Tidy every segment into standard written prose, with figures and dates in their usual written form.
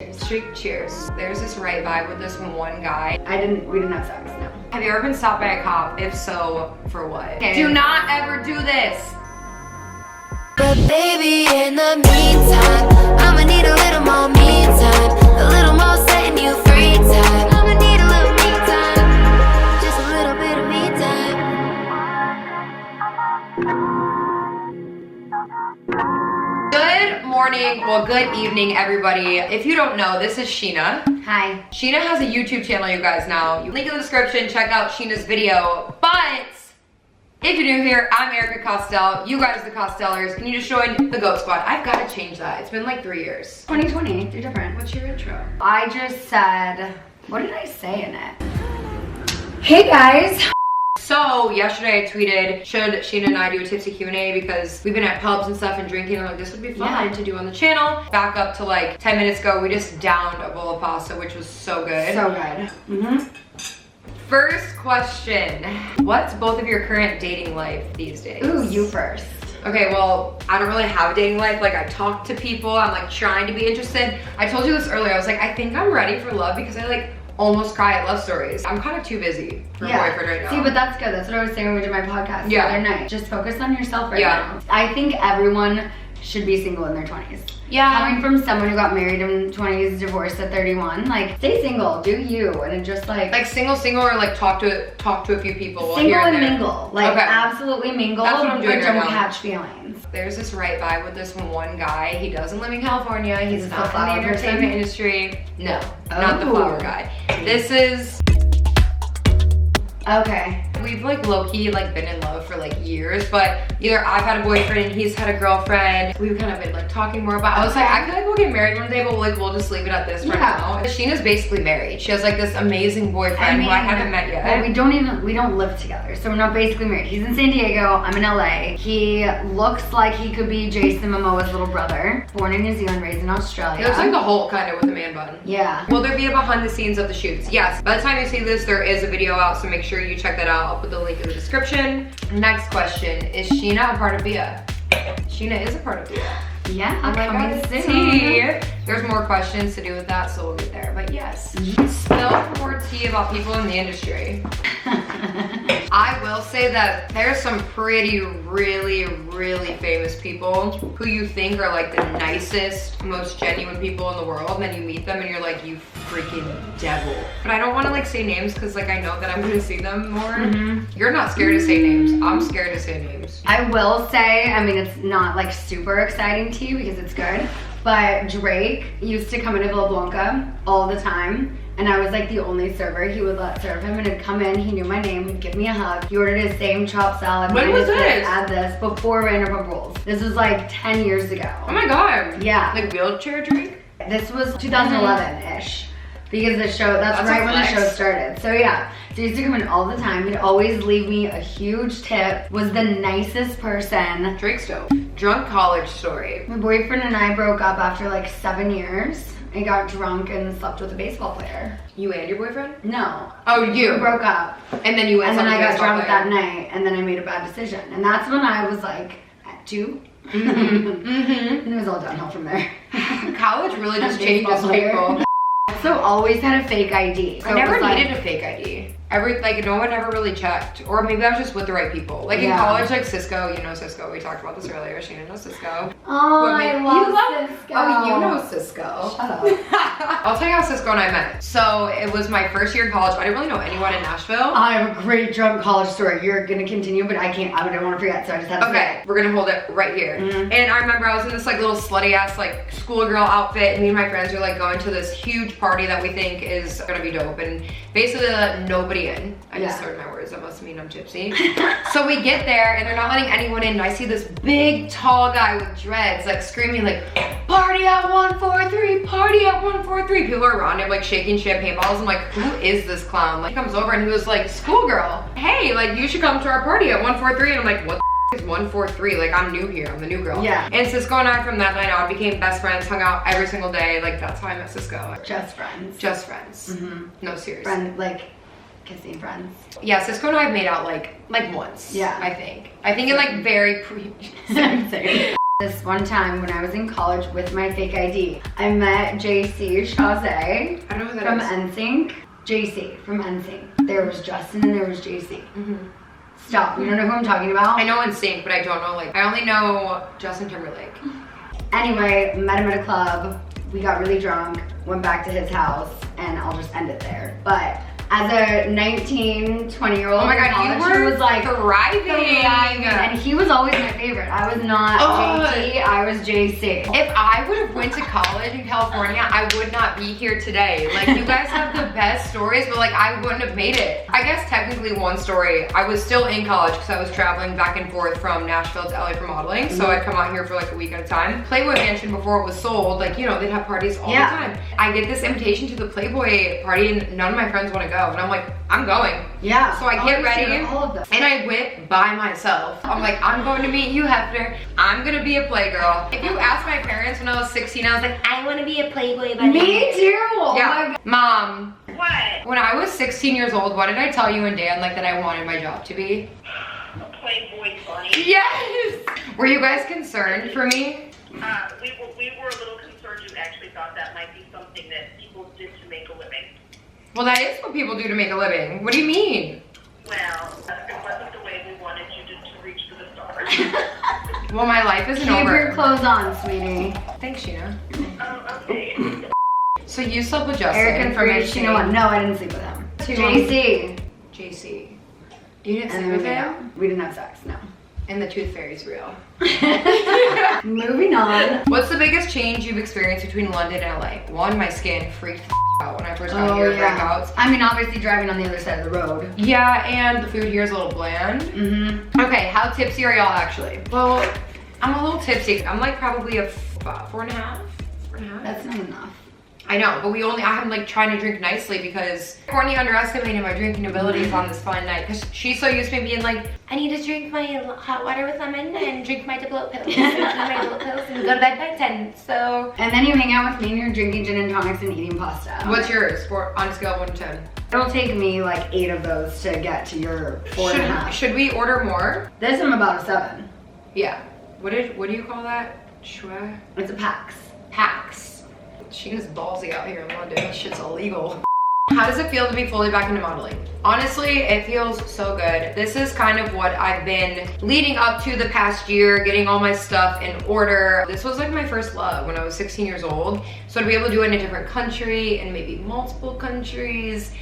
Cheers. There's this right vibe with this one guy. We didn't have sex, no. Have you ever been stopped by a cop? If so, for what? Okay. Do not ever do this. But baby, in the meantime, I'ma need a little more me time, a little more setting you free time. I'ma need a little me time, just a little bit of me time. Good morning, well, good evening, everybody. If you don't know, this is Scheana. Hi. Scheana has a YouTube channel, you guys know. Link in the description, check out Scheana's video. But if you're new here, I'm Erika Costell. You guys are the Costellers, and you just joined the GOAT Squad. I've got to change that. It's been like 3 years. 2020, do different. What's your intro? I just said, what did I say in it? Hey guys. So yesterday I tweeted, should Scheana and I do a tipsy Q&A because we've been at pubs and stuff and drinking, and like this would be fun to do on the channel. Back up to like 10 minutes ago, we just downed a bowl of pasta, which was so good. So good. First question, what's both of your current dating life these days? Ooh, you first. Okay, well, I don't really have a dating life. Like, I talk to people, I'm like trying to be interested. I told you this earlier, I was like, I think I'm ready for love because I like almost cry at love stories. I'm kind of too busy for a boyfriend right now. See, but that's good. That's what I was saying when we did my podcast the other night. Just focus on yourself right now. I think everyone should be single in their 20s. Yeah. Coming from someone who got married in 20s, divorced at 31, like stay single, do you, and it just like single or like talk to a few people. Single and mingle, like absolutely mingle. That's what I'm doing but right don't now. Catch feelings. There's this right vibe with this one guy. He doesn't live in California. He's not in the flower entertainment industry. No, not the flower guy. This is. Okay. We've like low-key like been in love for like years, but either I've had a boyfriend and he's had a girlfriend. We've kind of been like talking more about. I was like, I could like we'll get married one day, but we'll just leave it at this for now. Scheana's basically married. She has like this amazing boyfriend who I haven't met yet. Well, we don't live together, so we're not basically married. He's in San Diego, I'm in LA. He looks like he could be Jason Momoa's little brother. Born in New Zealand, raised in Australia. He looks like the Hulk kind of with a man bun. Yeah. Will there be a behind the scenes of the shoots? Yes. By the time you see this, there is a video out, so make sure you check that out. I'll put the link in the description. Next question, is Scheana a part of BIA? Scheana is a part of BIA. Yeah, oh my coming God, soon. There's more questions to do with that, so we'll get there. But yes, spill more tea about people in the industry. I will say that there's some pretty, really famous people who you think are like the nicest, most genuine people in the world, and then you meet them and you're like, you freaking devil. But I don't want to like say names because like I know that I'm gonna see them more. You're not scared to say names. I'm scared to say names. I will say, I mean, it's not like super exciting to you because it's good, but Drake used to come into Villa Blanca all the time, and I was like the only server he would let serve him, and he'd come in, he knew my name, he'd give me a hug. He ordered his same chopped salad. When was this? Add this before Vanderpump Rules. This was like 10 years ago. Oh my God. Yeah. Like wheelchair Drake? This was 2011-ish. Because the show, that's right when the show started. So yeah, so he used to come in all the time. He'd always leave me a huge tip, was the nicest person. Drake's dope. Drunk college story. My boyfriend and I broke up after like 7 years. I got drunk and slept with a baseball player. You and your boyfriend? No. Oh, you? We broke up. And then you went and then I got drunk player. that night, and then I made a bad decision. And that's when I was like, at 2. And it was all downhill from there. College really just changes people. So always had a fake ID. So I never needed a fake ID. No one ever really checked. Or maybe I was just with the right people. Like in college, like Cisco, you know Cisco. We talked about this earlier. Scheana knows Cisco. Oh, I love Cisco. Oh, you know Cisco. Shut up. I'll tell you how Cisco and I met. So it was my first year in college. I didn't really know anyone in Nashville. I have a great drunk college story. You're gonna continue, but I don't want to forget, so I just have to say it. We're gonna hold it right here. And I remember I was in this like little slutty ass like schoolgirl outfit, and me and my friends are like going to this huge party that we think is gonna be dope, and basically they let nobody in. I just slurred my words, that must mean I'm tipsy. So we get there and they're not letting anyone in, and I see this big tall guy with dreads like screaming like, party at 143, party at 143. People are around him like shaking champagne bottles. I'm like, who is this clown? Like he comes over and he was like, schoolgirl, hey, like you should come to our party at 143. And I'm like, what the is 143? Like I'm new here, I'm the new girl. Yeah. And Cisco and I from that night on became best friends, hung out every single day. Like that's how I met Cisco. Just friends. Just friends. No, seriously. Friend, like kissing friends. Yeah, Cisco and I have made out like once. Yeah. I think in like very Same. This one time when I was in college with my fake ID, I met JC Scheana Shay I don't know who that from is. NSYNC. JC from NSYNC. There was Justin and there was JC. Stop, you don't know who I'm talking about? I know NSYNC, but I don't know, like, I only know Justin Timberlake. Anyway, met him at a club. We got really drunk, went back to his house, and I'll just end it there. But as a 19, 20-year-old, Oh my God, you were was like thriving. and he was always my favorite. I was not JT, I was JC. If I would have went to college in California, I would not be here today. Like, you guys have the best stories, but like, I wouldn't have made it. I guess technically one story, I was still in college because I was traveling back and forth from Nashville to LA for modeling. So I'd come out here for like a week at a time. Playboy Mansion, before it was sold, like, you know, they'd have parties all the time. I get this invitation to the Playboy party and none of my friends want to go. And I'm like, I'm going. Yeah. So I get ready all of them. and I went by myself. I'm like, I'm going to meet Hugh Hefner. I'm gonna be a Playgirl. If you asked my parents when I was 16, I was like, I want to be a Playboy bunny. Me too. Oh my Yeah. God. Mom. What? When I was 16 years old, what did I tell you and Dan like that I wanted my job to be? A Playboy bunny. Yes! Were you guys concerned for me? We were a little concerned. You actually thought that might be something that people did to make a living. Well, that is what people do to make a living. What do you mean? Well, it wasn't the way we wanted you to reach for the stars. Well, my life isn't Keep over. your clothes on, sweetie. Thanks, Scheana. Okay. So you slept with Justin Erika from and Scheana won. No, I didn't sleep with him. JC. JC. You didn't And sleep then with we made him? out. We didn't have sex, no. And the tooth fairy's real. Moving on. What's the biggest change you've experienced between London and LA? One, my skin freaked out when I first got here, breakouts. I mean, obviously driving on the other side of the road. Yeah, and the food here is a little bland. Okay, how tipsy are y'all actually? Well, I'm a little tipsy. I'm like probably a 4.5. That's not enough. I know, but I'm like trying to drink nicely because Courtney underestimated my drinking abilities on this fun night because she's so used to me being like, I need to drink my hot water with lemon and drink my Diplo pills and go to bed by 10, so. And then you hang out with me and you're drinking gin and tonics and eating pasta. What's yours on a scale of 1 to 10? It'll take me like 8 of those to get to your 4.5. Should we order more? This I'm about a 7. Yeah. What do you call that? Schwa? It's a PAX. Packs. Scheana's ballsy out here in London. This shit's illegal. How does it feel to be fully back into modeling? Honestly, it feels so good. This is kind of what I've been leading up to the past year, getting all my stuff in order. This was like my first love when I was 16 years old. So to be able to do it in a different country and maybe multiple countries.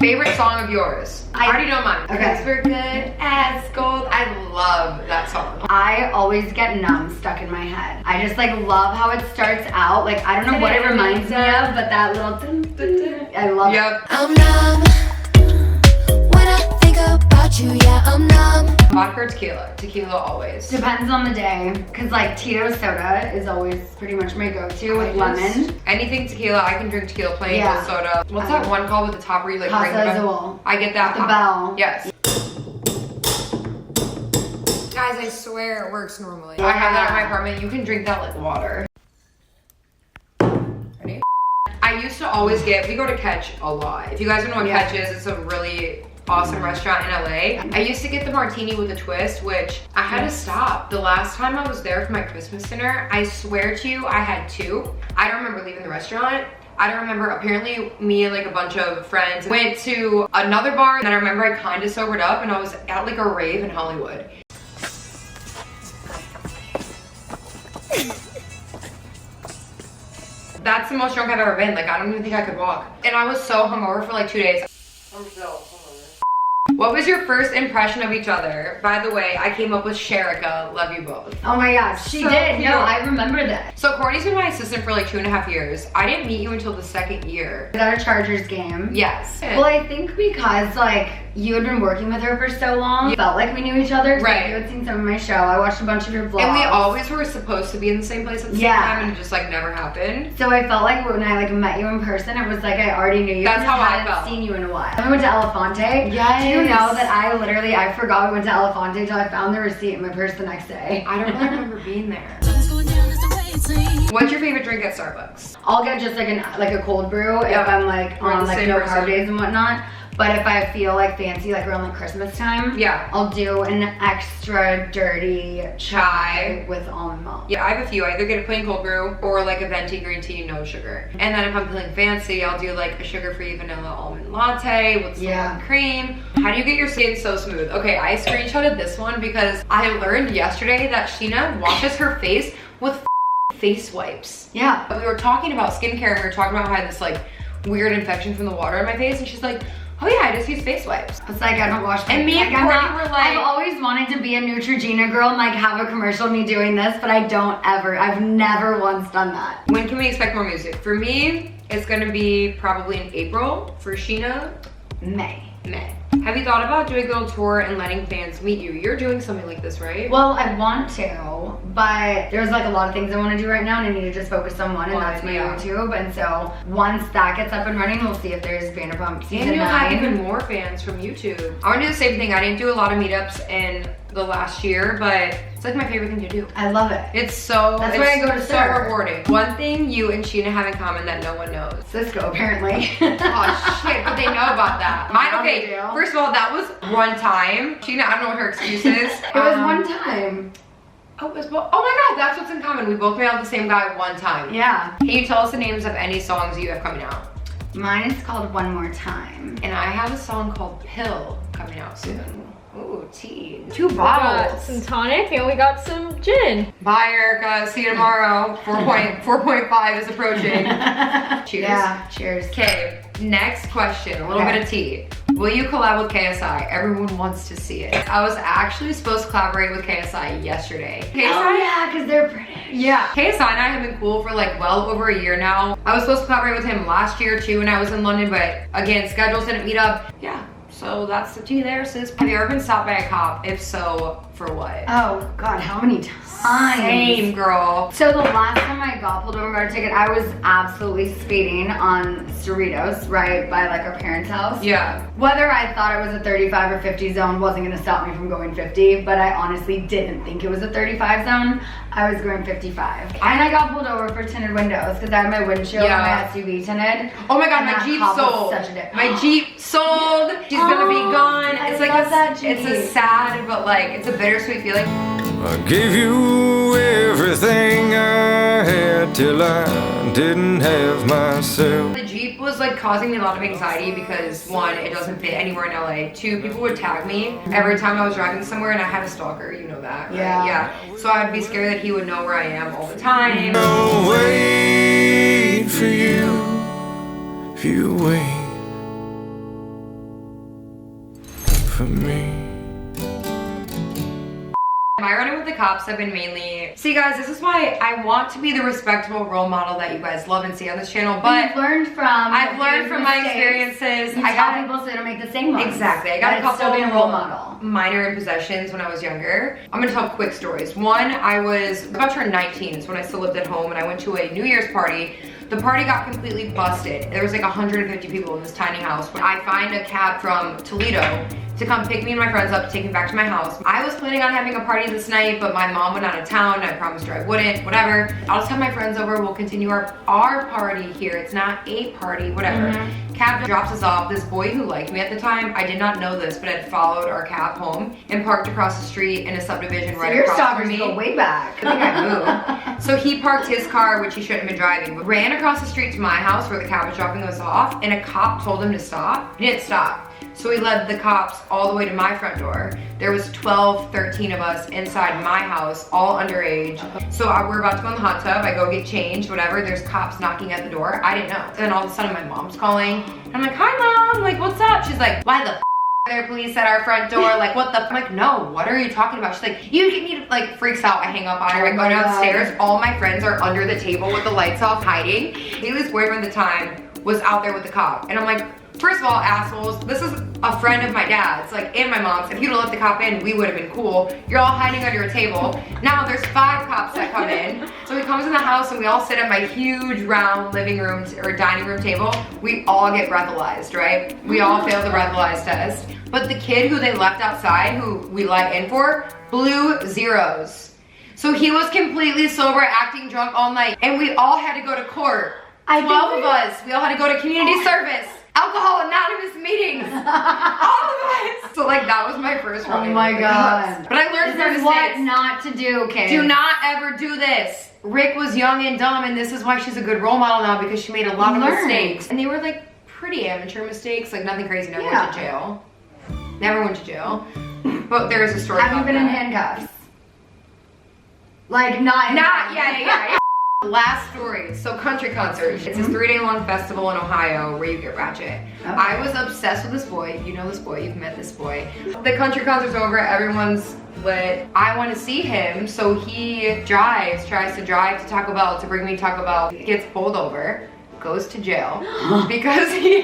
Favorite song of yours? I already know mine. Okay. Because we're good as gold. I love that song. I always get numb stuck in my head. I just like love how it starts out. Like, I don't know what it reminds me of, but that little dun, dun, dun, I love it. Yep. I'm numb when I think about you, yeah, I'm numb. Vodka or tequila? Tequila always. Depends on the day, cause like Tito's soda is always pretty much my go-to with lemon. Anything tequila, I can drink tequila plain Yeah. with soda. What's that one called with the top where you like ring the Casa bell? Azul. I get that. The bell. Yes. Guys, I swear it works normally. I have that in my apartment. You can drink that like water. Ready? I used to always we go to Catch a lot. If you guys don't know what Catch is, it's a really awesome restaurant in LA. I used to get the martini with a twist, which I had to stop. The last time I was there for my Christmas dinner, I swear to you, I had 2. I don't remember leaving the restaurant. I don't remember, apparently me and like a bunch of friends went to another bar, and then I remember I kind of sobered up and I was at like a rave in Hollywood. That's the most drunk I've ever been. Like, I don't even think I could walk. And I was so hungover for like 2 days. I'm so hungover. What was your first impression of each other? By the way, I came up with Erika. Love you both. Oh my gosh, she So did. cute. No, I remember that. So Courtney's been my assistant for like 2.5 years. I didn't meet you until the 2nd year. Was that a Chargers game? Yes. Well, I think because like you had been working with her for so long, you felt like we knew each other. 'Cause, Right. like, you had seen some of my show. I watched a bunch of your vlogs. And we always were supposed to be in the same place at the same Yeah. time, and it just like never happened. So I felt like when I like met you in person, it was like I already knew you. That's and how I hadn't felt. seen you in a while. Then we went to Elefante. Yes. Do you know that I forgot we went to Elefante until I found the receipt in my purse the next day. I don't really remember being there. What's your favorite drink at Starbucks? I'll get just like a cold brew Yeah. if I'm like We're on the like same no person. carb days and whatnot. But if I feel like fancy, like around like Christmas time, Yeah. I'll do an extra dirty chai with almond milk. Yeah, I have a few. I either get a plain cold brew or like a venti green tea, no sugar. And then if I'm feeling fancy, I'll do like a sugar-free vanilla almond latte with some cream. How do you get your skin so smooth? Okay, I screenshotted this one because I learned yesterday that Scheana washes her face with face wipes. Yeah. We were talking about skincare and we were talking about how I had this like weird infection from the water in my face, and she's like, oh yeah, I just use face wipes. It's like I don't wash my And me and Courtney were like, I've always wanted to be a Neutrogena girl and like have a commercial of me doing this, but I've never once done that. when can we expect more music? For me, it's gonna be probably in April. For Scheana, May. Have you thought about doing a little tour and letting fans meet you? You're doing something like this, right? Well, I want to, but there's like a lot of things I want to do right now and I need to just focus on one, and that's my YouTube. And so once that gets up and running, we'll see if there's Vanderpump season 9. And you'll have even more fans from YouTube. I want to do the same thing. I didn't do a lot of meetups in the last year, but it's like my favorite thing to do. I love it. It's so, That's why I go to so surf. rewarding. One thing you and Scheana have in common that no one knows. Cisco, apparently. Oh shit, but they know about that. Mine, Now okay, they do. first of all, that was one time. Scheana, I don't know what her excuse is. It was one time. Oh, it was, oh my god, that's what's in common. We both made out with the same guy one time. Yeah. Can you tell us the names of any songs you have coming out? Mine is called One More Time. And I have a song called Pill coming out soon. Ooh, tea. 2 We got bottles. some tonic and we got some gin. Bye, Erica. See you tomorrow. 4.5 is approaching. Cheers. Yeah, cheers. Okay, next question. A little bit of tea. Will you collab with KSI? Everyone wants to see it. I was actually supposed to collaborate with KSI yesterday. KSI? Oh yeah, because they're British. Yeah, KSI and I have been cool for like well over a year now. I was supposed to collaborate with him last year too when I was in London, but again, schedules didn't meet up. Yeah, so that's the tea there, sis. Have you ever been stopped by a cop? If so, for what? Oh God, how many times? Same, girl. So the last time I got pulled over by a ticket, I was absolutely speeding on Cerritos, right by like our parents' house. Yeah. Whether I thought it was a 35 or 50 zone wasn't gonna stop me from going 50, but I honestly didn't think it was a 35 zone. I was going 55. And I got pulled over for tinted windows because I had my windshield and my SUV tinted. Oh my god, And my that Jeep cop was sold. such a dick. My Jeep sold. She's gonna be gone. I It's like love that Jeep. it's a sad, but like it's a bittersweet feeling. I gave you everything I had till I didn't have myself. The Jeep was like causing me a lot of anxiety because 1, it doesn't fit anywhere in LA. 2, people would tag me every time I was driving somewhere, and I had a stalker, you know that, right? Yeah. So I'd be scared that he would know where I am all the time. I'll wait for you if you wait for me. My running with the cops have been mainly, see guys, this is why I want to be the respectable role model that you guys love and see on this channel, but You've learned from I've learned from my mistakes. experiences. You I tell got people so they don't make the same ones. Exactly. I got a couple still being a role model. minor impossessions when I was younger. I'm gonna tell quick stories. One, I was about to turn 19, so when I still lived at home, and I went to a New Year's party. The party got completely busted. There was like 150 people in this tiny house. I find a cab from Toledo to come pick me and my friends up, take me back to my house. I was planning on having a party this night, but my mom went out of town. I promised her I wouldn't, whatever. I'll just have my friends over. We'll continue our party here. It's not a party, whatever. Cab drops us off. This boy who liked me at the time, I did not know this, but had followed our cab home and parked across the street in a subdivision right Your across from stalkers me. go way back. I think I moved. So he parked his car, which he shouldn't have been driving, but ran across the street to my house where the cab was dropping us off, and a cop told him to stop. He didn't stop. So he led the cops all the way to my front door. There was 12, 13 of us inside my house, all underage. So we're about to go in the hot tub. I go get changed, whatever. There's cops knocking at the door. I didn't know. Then all of a sudden my mom's calling. And I'm like, hi mom, like what's up? She's like, why the are there police at our front door? Like what the I'm like, no, what are you talking about? She's like, you get me to, like freaks out. I hang up on her. I go downstairs. All my friends are under the table with the lights off hiding. Haley's boyfriend at the time was out there with the cop. And I'm like, first of all, assholes, this is a friend of my dad's, like, and my mom's. If you'd have let the cop in, we would have been cool. You're all hiding under a table. Now there's 5 cops that come in. So he comes in the house and we all sit at my huge round living room or dining room table. We all get breathalyzed, right? We all fail the breathalyze test. But the kid who they left outside, who we let in for, blew zeros. So he was completely sober, acting drunk all night. And we all had to go to court. 12 of us, we all had to go to community service. Alcohol Anonymous meetings. All of us. So like that was my first run. Oh my god. But I learned This from is mistakes. what not to do, kids. Do not ever do this. Rick was young and dumb, and this is why she's a good role model now, because she made a lot of mistakes. And they were like pretty amateur mistakes, like nothing crazy. Never went to jail. Never went to jail. But there is a story. Have you been in handcuffs? Like not yeah. Last story. So country concert. It's this 3-day-long festival in Ohio where you get ratchet. Okay. I was obsessed with this boy. You know this boy. You've met this boy. The country concert's over. Everyone's lit. I want to see him, so he tries to drive to Taco Bell to bring me Taco Bell. Gets pulled over. Goes to jail because he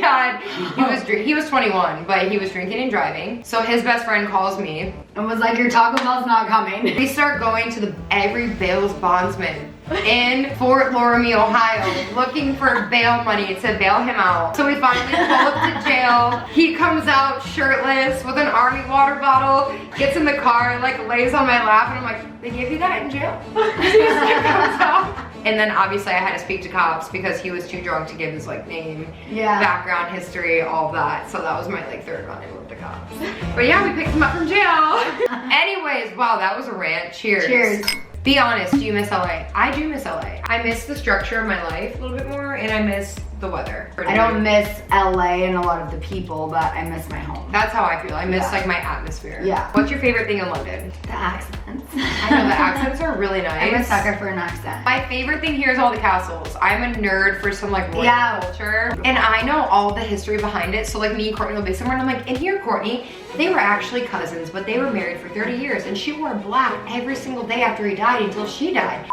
was 21, but he was drinking and driving. So his best friend calls me and was like, your Taco Bell's not coming. We start going to the every bail's bondsman in Fort Loramie, Ohio, looking for bail money to bail him out. So we finally pull up to jail. He comes out shirtless with an army water bottle, gets in the car, like lays on my lap, and I'm like, they gave you that in jail? He just comes out. And then obviously I had to speak to cops because he was too drunk to give his like name, background history, all of that. So that was my like third run-in with the cops. But yeah, we picked him up from jail. Anyways, wow, that was a rant. Cheers. Cheers. Be honest, do you miss LA? I do miss LA. I miss the structure of my life a little bit more, and I miss the weather. I don't miss LA and a lot of the people, but I miss my home. That's how I feel. I miss like my atmosphere. Yeah. What's your favorite thing in London? The accents. I know the accents are really nice. I'm a sucker for an accent. My favorite thing here is all the castles. I'm a nerd for some like royal culture, and I know all the history behind it. So like me and Courtney will be somewhere, and I'm like, and here, Courtney, they were actually cousins, but they were married for 30 years, and she wore black every single day after he died until she died.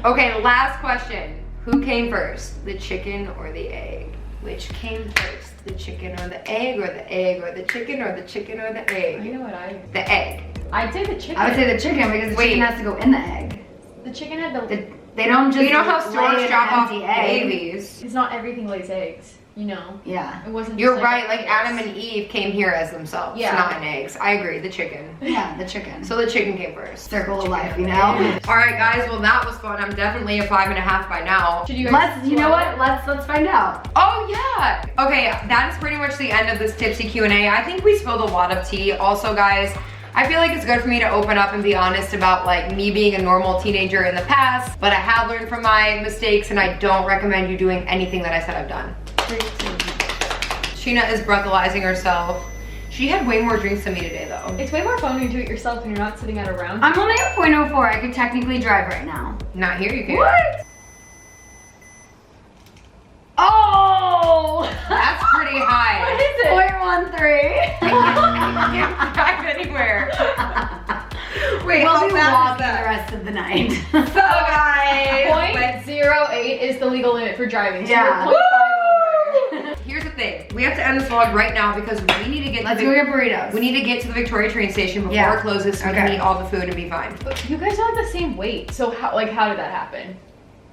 Okay, last question. Who came first, the chicken or the egg? Which came first, the chicken or the egg, or the egg or the chicken, or the chicken or the egg? You know what I... The egg. I'd say the chicken. I would say the chicken because the chicken has to go in the egg. The chicken had the... They don't just you know how lay stores an drop off empty egg. babies? It's not everything lays eggs, you know? Yeah. It wasn't You're just right, like Adam and Eve came here as themselves, not in eggs. I agree, the chicken. Yeah, the chicken. So the chicken came first. Circle of life, you know? Alright guys, well that was fun. I'm definitely a 5.5 by now. Should you guys You know what? Let's find out. Oh yeah! Okay, that is pretty much the end of this tipsy Q&A. I think we spilled a lot of tea. Also guys, I feel like it's good for me to open up and be honest about like me being a normal teenager in the past, but I have learned from my mistakes and I don't recommend you doing anything that I said I've done. Scheana is breathalyzing herself. She had way more drinks than me today though. It's way more fun when you do it yourself and you're not sitting at a round. I'm only at 0.04. I could technically drive right now. Not here, you can. What? Oh! That's pretty high. What is it? 0.13. I can't drive anywhere. Wait, We'll how be fast walking is that? the rest of the night. So guys, 0.08 is the legal limit for driving. So Yeah. you're 0.5 over. here's the thing. We have to end this vlog right now because we need to get Let's to go get burritos. We need to get to the Victoria train station before it closes so we can eat all the food and be fine. But you guys are the same weight. So how did that happen?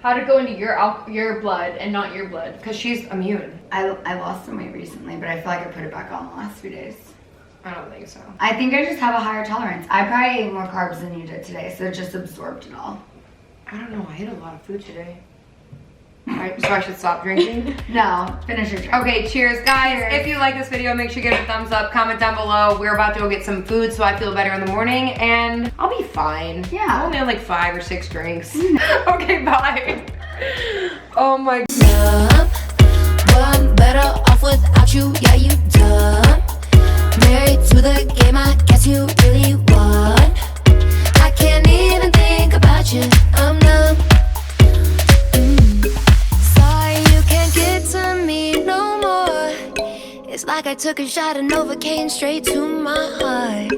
How did it go into your blood and not your blood? Because she's immune. I lost some weight recently, but I feel like I put it back on the last few days. I don't think so. I think I just have a higher tolerance. I probably ate more carbs than you did today, so it just absorbed it all. I don't know. I ate a lot of food today. Alright, so I should stop drinking? No, finish your drink. Okay, cheers guys. Cheers. If you like this video, make sure you give it a thumbs up, comment down below. We're about to go get some food so I feel better in the morning and I'll be fine. Yeah. I only had like 5 or 6 drinks. Okay, bye. Oh my Dumb, but I'm better off without you. Yeah, you dumb. Married to the game, I guess you really won. I can't even think about you. I'm numb. Sorry, you can't get to me no more. It's like I took a shot of Novocaine straight to my heart.